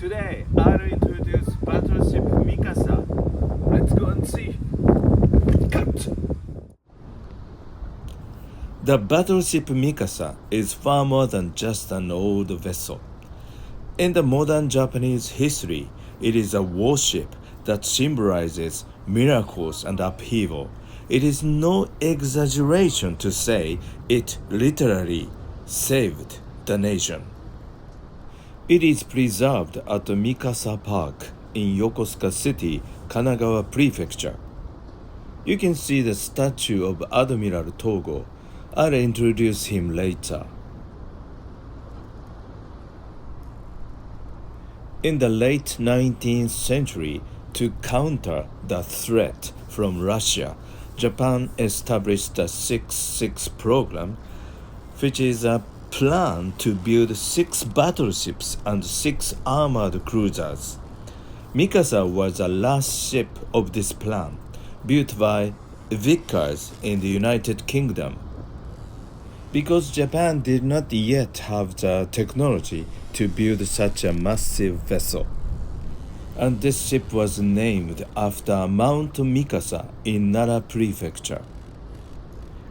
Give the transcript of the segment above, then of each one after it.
Today, I'll introduce Battleship Mikasa. Let's go and see. Cut! The Battleship Mikasa is far more than just an old vessel. In the modern Japanese history, it is a warship that symbolizes miracles and upheaval. It is no exaggeration to say it literally saved the nation. It is preserved at the Mikasa Park in Yokosuka City, Kanaga prefecture. You can see the statue of Admiral Togo. I'll introduce him later. In the late 19th century, to counter the threat from Russia, Japan established the 6-6 program, which is a plan to build 6 battleships and 6 armored cruisers. Mikasa was the last ship of this plan, built by Vickers in the United Kingdom. Because Japan did not yet have the technology to build such a massive vessel. And this ship was named after Mount Mikasa in Nara Prefecture.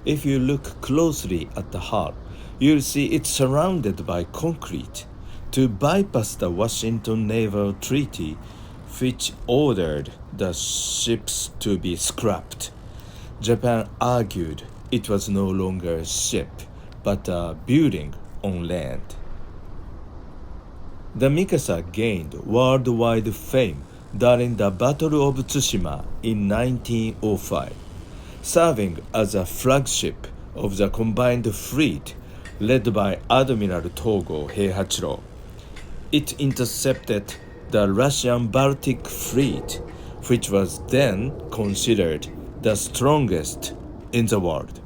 If you look closely at the hull, you'll see it's surrounded by concrete to bypass the Washington Naval Treaty, which ordered the ships to be scrapped. Japan argued it was no longer a ship, but a building on land. The Mikasa gained worldwide fame during the Battle of Tsushima in 1905, serving as a flagship of the combined fleet led by Admiral Togo Heihachiro. It intercepted the Russian Baltic Fleet, which was then considered the strongest in the world.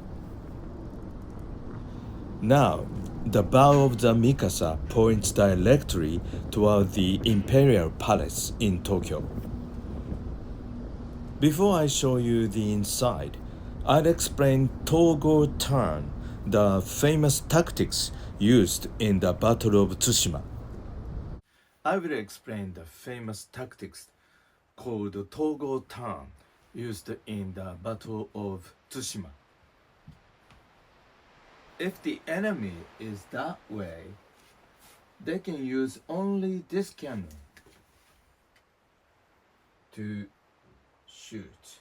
Now, the bow of the Mikasa points directly toward the Imperial Palace in Tokyo. Before I show you the inside, I'll explain Togo Turn, the famous tactics used in the Battle of Tsushima. I will explain the famous tactics called Togo Turn used in the Battle of Tsushima. If the enemy is that way, they can use only this cannon to shoot.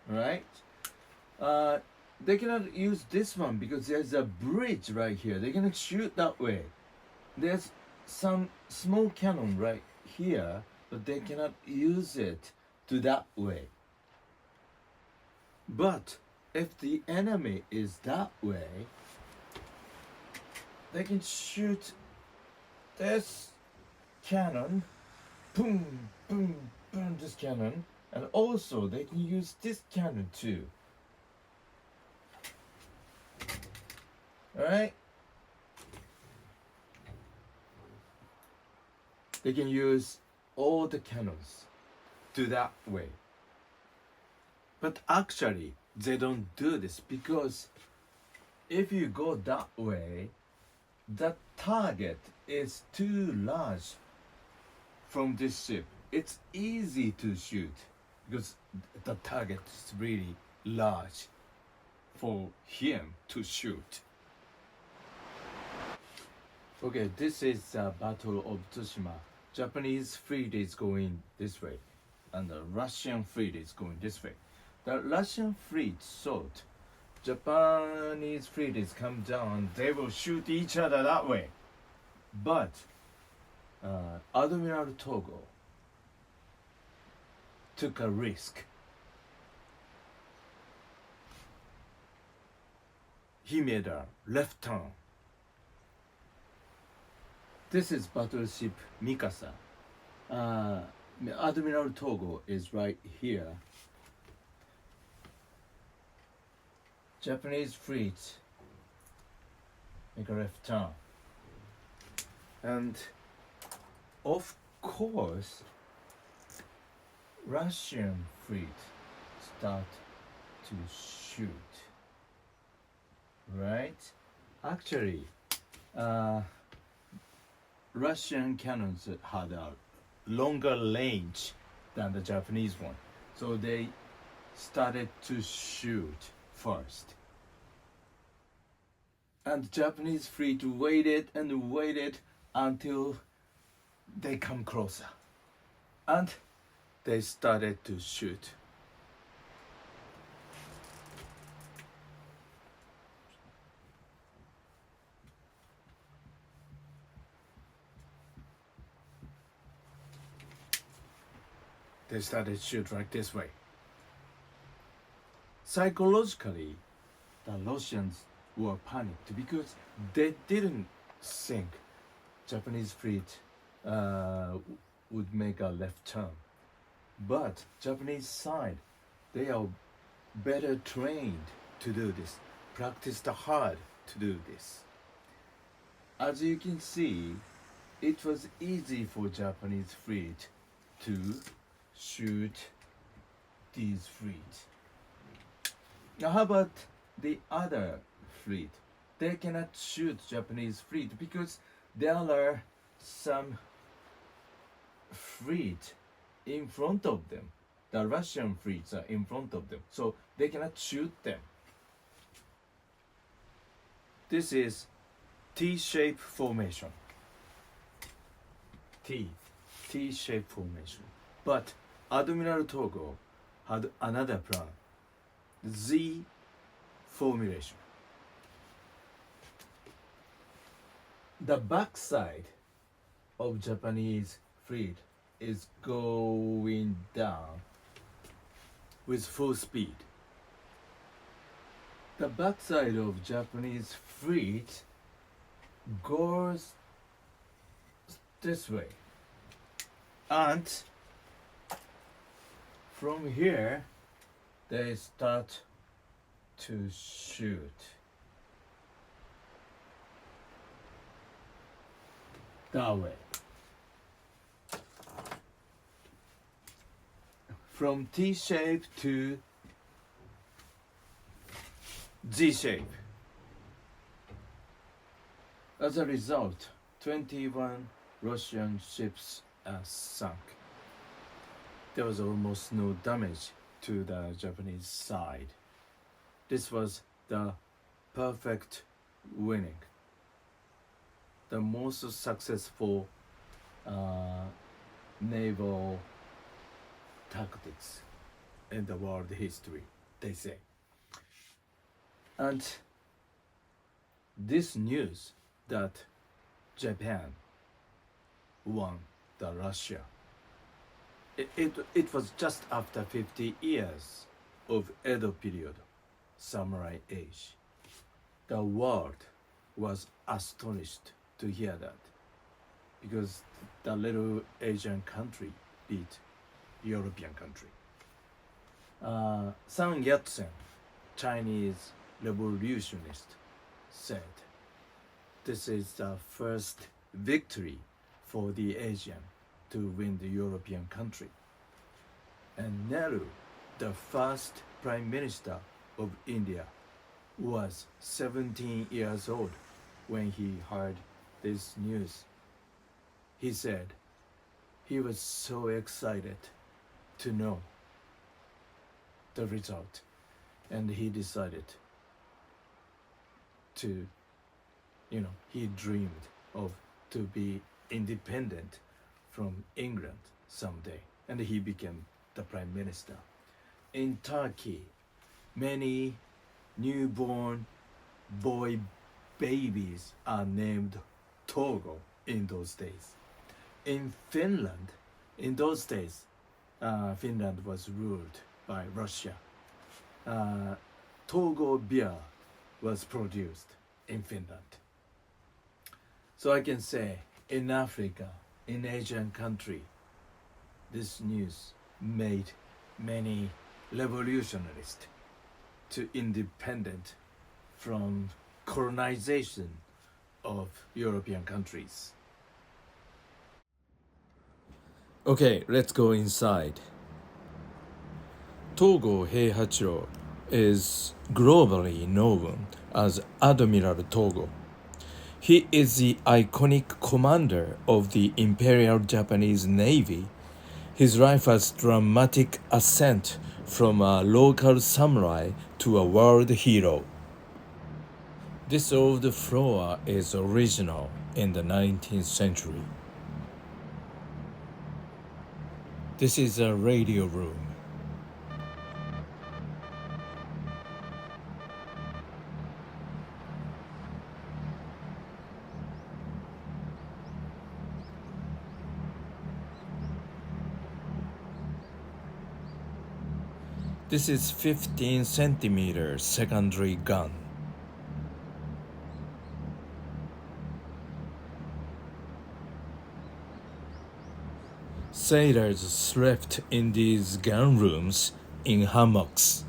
Right? They cannot use this one because there's a bridge right here. They cannot shoot that way. There's some small cannon right here, but they cannot use it to that way. But if the enemy is that way, they can shoot this cannon, boom, boom, boom, this cannon, and also they can use this cannon too. Alright? They can use all the cannons to that way. But actually, they don't do this because if you go that way, the target is too large from this ship. It's easy to shoot because the target is really large for him to shoot. Okay, this is the Battle of Tsushima. Japanese fleet is going this way, and the Russian fleet is going this way. The Russian fleet thought Japanese fleet is come down, they will shoot each other that way. But Admiral Togo took a risk. He made a left turn. This is Battleship Mikasa. Admiral Togo is right here. Japanese fleet make a left turn. And of course, Russian fleet start to shoot. Right? Actually, Russian cannons had a longer range than the Japanese one. So they started to shoot first. And the Japanese fleet waited and waited until they come closer. And they started to shoot. They started to shoot like this way. Psychologically, the Russians were panicked because they didn't think Japanese fleet would make a left turn. But Japanese side, they are better trained to do this, practiced hard to do this. As you can see, it was easy for Japanese fleet to shoot these fleets. Now how about the other fleet? They cannot shoot Japanese fleet because there are some fleet in front of them. The Russian fleets are in front of them, so they cannot shoot them. This is T-shaped formation. T-shaped formation. But Admiral Togo had another plan. Z formulation. The backside of Japanese fleet is going down with full speed. The backside of Japanese fleet goes this way. And from here, they start to shoot. That way. From T shape to Z shape. As a result, 21 Russian ships are sunk. There was almost no damage to the Japanese side. This was the perfect winning. The most successful naval tactics in the world history, they say. And this news that Japan won the Russia, it was just after 50 years of Edo period, samurai age. The world was astonished to hear that because the little Asian country beat European country. Sun Yat-sen, Chinese revolutionist, said this is the first victory for the Asian to win the European country. And Nehru, the first Prime Minister of India, was 17 years old when he heard this news. He said he was so excited to know the result, and he decided to, he dreamed of to be independent from England someday, and he became the Prime Minister. In Turkey, many newborn boy babies are named Togo in those days. In Finland, in those days, Finland was ruled by Russia. Togo beer was produced in Finland. So I can say, in Africa, in Asian country, this news made many revolutionists to independent from colonization of European countries. Okay, let's go inside. Togo Heihachiro is globally known as Admiral Togo. He is the iconic commander of the Imperial Japanese Navy. His life has dramatic ascent from a local samurai to a world hero. This old floor is original in the 19th century. This is a radio room. This is 15 centimeter secondary gun. Sailors slept in these gun rooms in hammocks.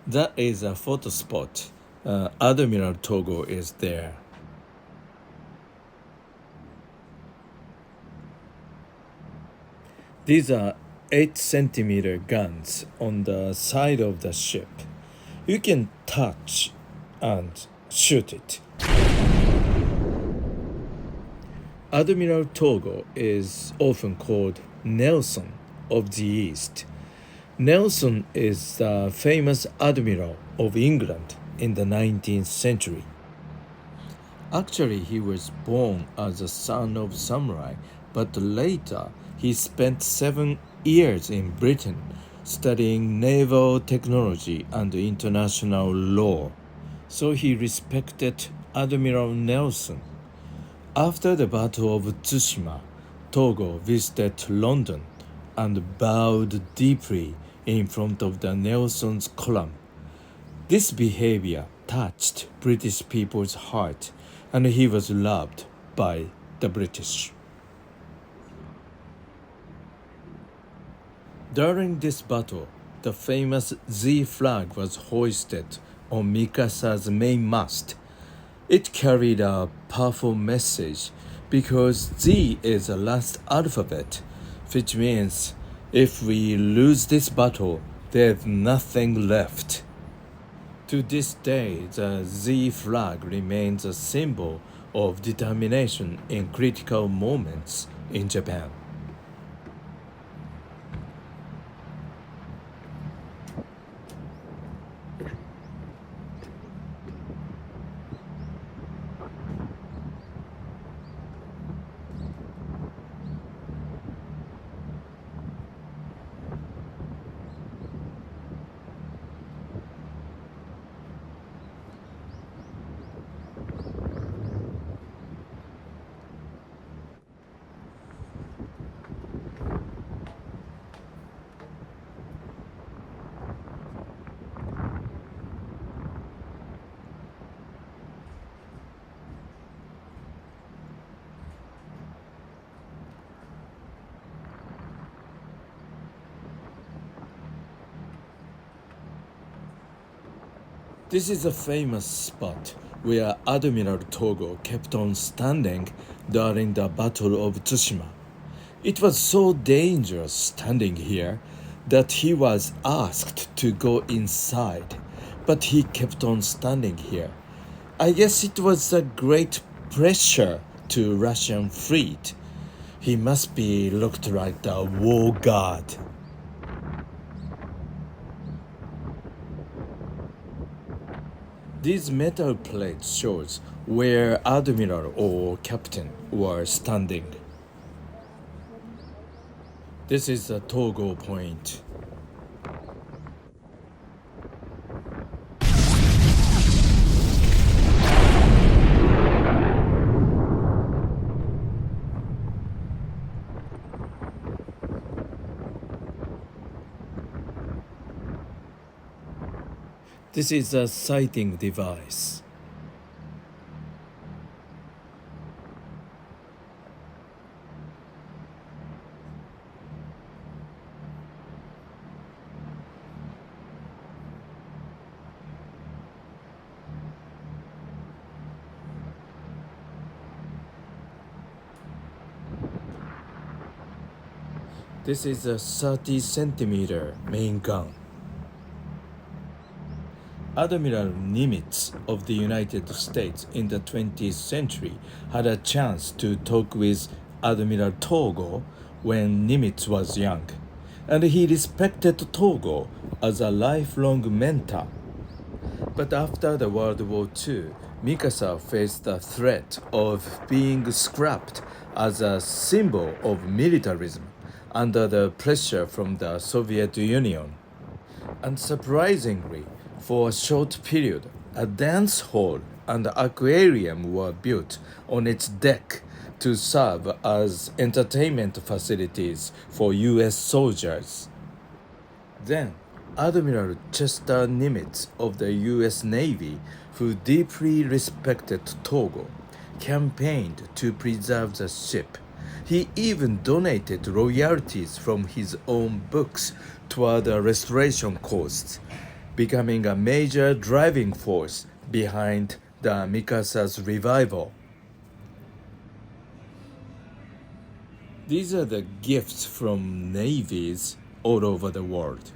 That is a photo spot. Admiral Togo is there. These are 8 centimeter guns on the side of the ship. You can touch and shoot it. Admiral Togo is often called Nelson of the East. Nelson is the famous admiral of England in the 19th century. Actually, he was born as a son of samurai, but later he spent 7 years in Britain studying naval technology and international law. So he respected Admiral Nelson. After the Battle of Tsushima, Togo visited London and bowed deeply in front of the Nelson's column. This behavior touched British people's heart, and he was loved by the British. During this battle, the famous Z flag was hoisted on Mikasa's main mast. It carried a powerful message because Z is the last alphabet, which means if we lose this battle, there's nothing left. To this day, the Z flag remains a symbol of determination in critical moments in Japan. This is a famous spot where Admiral Togo kept on standing during the Battle of Tsushima. It was so dangerous standing here that he was asked to go inside, but he kept on standing here. I guess it was a great pressure to Russian fleet. He must be looked like the war god. These metal plates shows where admiral or captain were standing. This is the Togo point. This is a sighting device. This is a 30 centimeter main gun. Admiral Nimitz of the United States in the 20th century had a chance to talk with Admiral Togo when Nimitz was young, and he respected Togo as a lifelong mentor. But after the World War II, Mikasa faced the threat of being scrapped as a symbol of militarism under the pressure from the Soviet Union. And surprisingly, for a short period, a dance hall and aquarium were built on its deck to serve as entertainment facilities for US soldiers. Then, Admiral Chester Nimitz of the US Navy, who deeply respected Togo, campaigned to preserve the ship. He even donated royalties from his own books toward the restoration costs, becoming a major driving force behind the Mikasa's revival. These are the gifts from navies all over the world.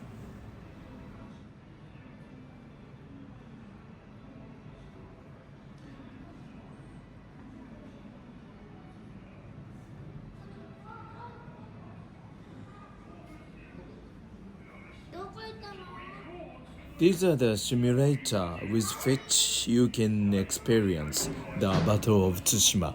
These are the simulator with which you can experience the Battle of Tsushima.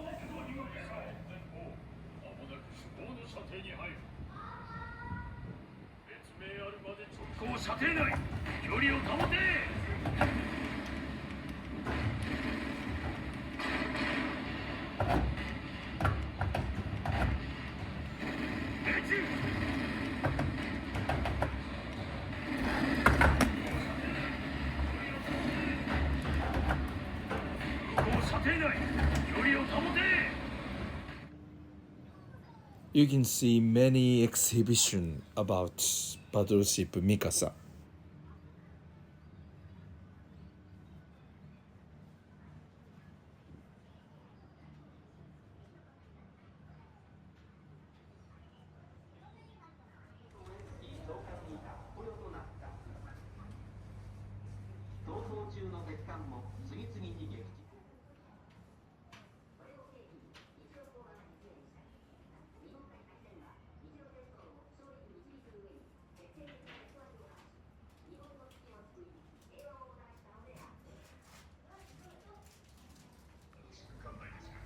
You can see many exhibitions about Battleship Mikasa.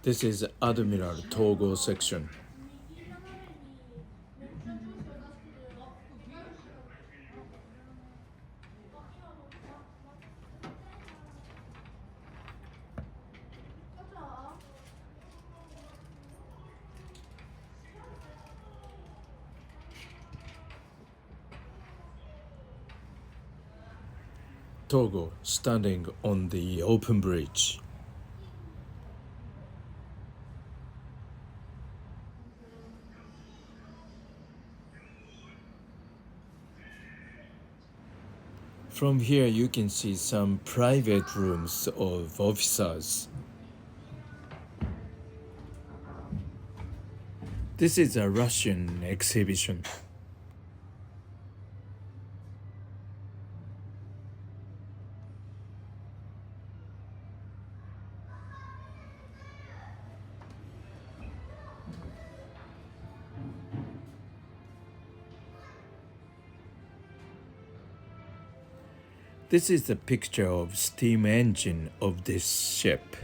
This is Admiral Togo section. Togo standing on the open bridge. From here you can see some private rooms of officers. This is a Russian exhibition. This is the picture of steam engine of this ship.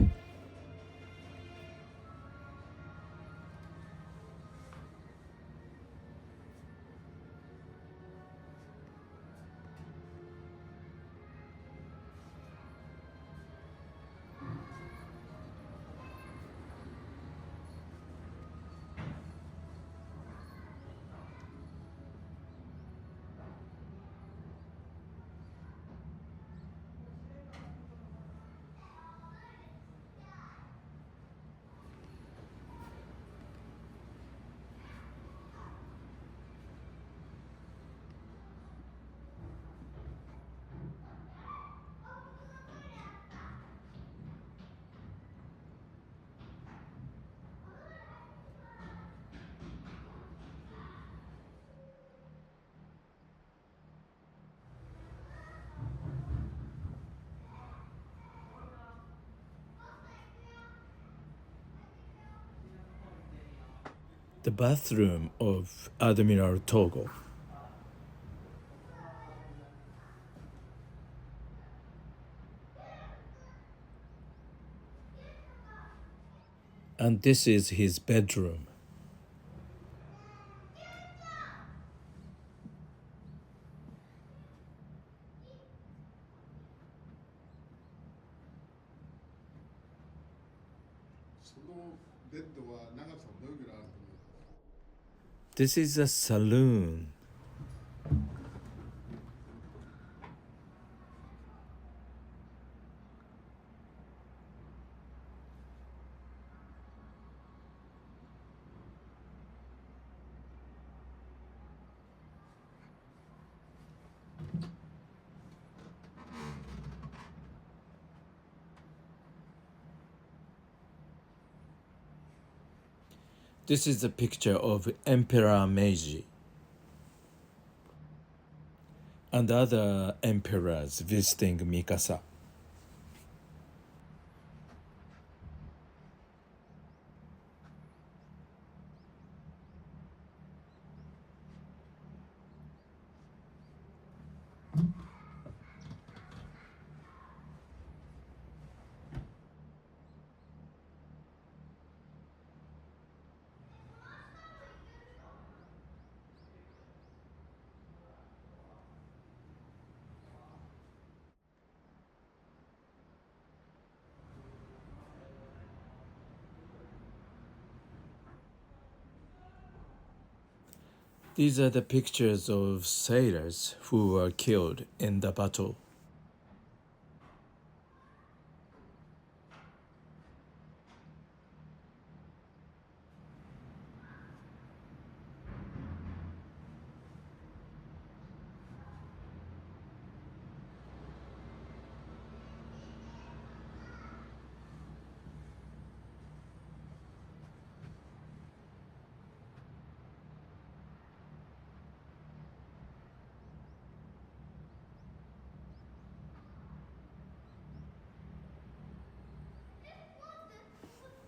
The bathroom of Admiral Togo. And this is his bedroom. This is a saloon. This is a picture of Emperor Meiji and other emperors visiting Mikasa. These are the pictures of sailors who were killed in the battle.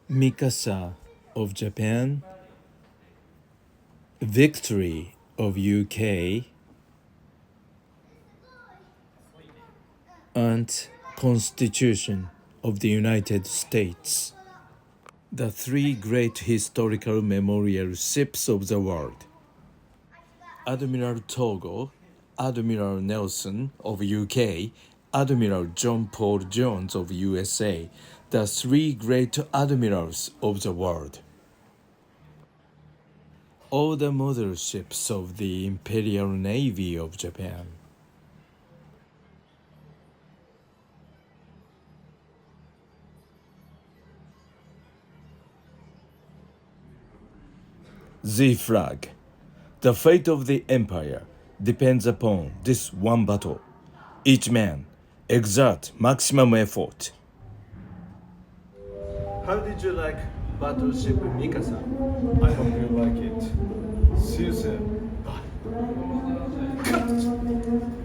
Mikasa of Japan, victory of UK, and Constitution of the United States. The three great historical memorial ships of the world. Admiral Togo, Admiral Nelson of UK, Admiral John Paul Jones of USA, the three great admirals of the world. All the model ships of the Imperial Navy of Japan. The flag. The fate of the empire depends upon this one battle. Each man exert maximum effort. How did you like Battleship Mikasa? I hope you like it. See you soon. Bye. Cut!